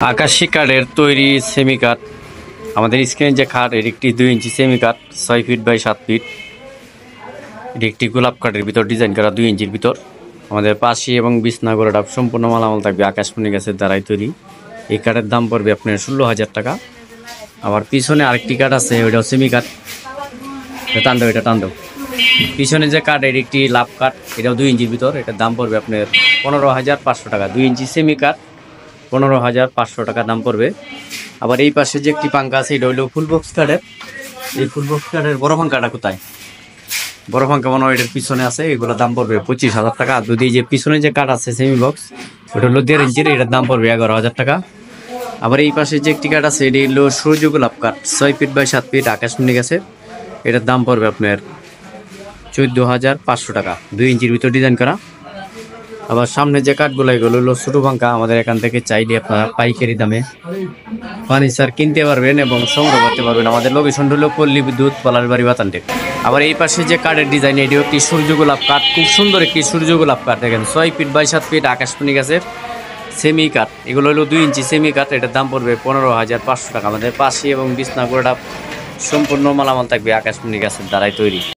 আকাশী কাঠের তৈরি সেমি কাঠ আমাদের স্ক্রিনে যে খাট এর একটি 2 ইঞ্চি সেমি কাঠ 6 ফিট বাই 7 ফিট। এটি একটি গোলাপ কাঠের ভিতর ডিজাইন করা 2 ইঞ্চির ভিতর। আমাদের পাশি এবং বিছনা গোড়াটা সম্পূর্ণ মালামাল থাকবে আকাশমণি গাছের দ্বারাই তৈরি। এই কাঠের দাম পড়বে আপনার 16,000 টাকা। আবার পিছনে আরেকটি কাঠ আছে, ওইটাও সেমি কাঠ। এটা টান্দব পিছনে যে কাঠ এর একটি লাভ কাঠ, এটাও 2 ইঞ্চির ভিতর। এটার দাম পড়বে আপনার 15,500 টাকা। 2 ইঞ্চি সেমি কাঠ 15,500 টাকা দাম পড়বে। আবার এই পাশে যে একটি পাঙ্খা আছে, এটা হইল ফুল বক্স কাঠের। এই ফুল বক্স কাঠের বড় পাঙ্খাটা কোথায়? বড় পাঙ্খা মনে হয় এটার পিছনে আছে। এগুলোর দাম পড়বে 25,000 টাকা। যদি যে পিছনে যে কাঠ আছে সেমি বক্স, ওটা হলো 1.5 ইঞ্চির, এটার দাম পড়বে 11,000 টাকা। আবার এই পাশে যে একটি কাঠ আছে, এটি হলো সূর্য গোলাপ কাঠ 6 ফিট বাই 7 ফিট আকাশমণি গাছের। এটার দাম পড়বে আপনার 14,500 টাকা। 2 ইঞ্চির ভিতর ডিজাইন করা। আবার সামনে যে কাঠগুলো, এগুলো হলো ছোট পাঙ্খা। আমাদের এখান থেকে চাইলে আপনারা পাইকারি দামে ফার্নিচার কিনতে পারবেন এবং সংগ্রহ করতে পারবেন। আমাদের লোকেশন হলো পল্লী বিদ্যুৎ পলাশবাড়ি বাতানটেক। আবার এই পাশে যে কাঠের ডিজাইন, এটিও একটি সূর্য গোলাপ কাঠ। খুব সুন্দর একটি সূর্য গোলাপ কাঠ। দেখেন 6 ফিট বাই 7 ফিট আকাশমণি গাছের সেমি কাঠ। এগুলো হলো 2 ইঞ্চি সেমি কাঠ। এটার দাম পড়বে 15,500 টাকা। আমাদের পাশে এবং বিছনা গোড়াটা সম্পূর্ণ মালামাল থাকবে আকাশমণি গাছের দ্বারাই তৈরি।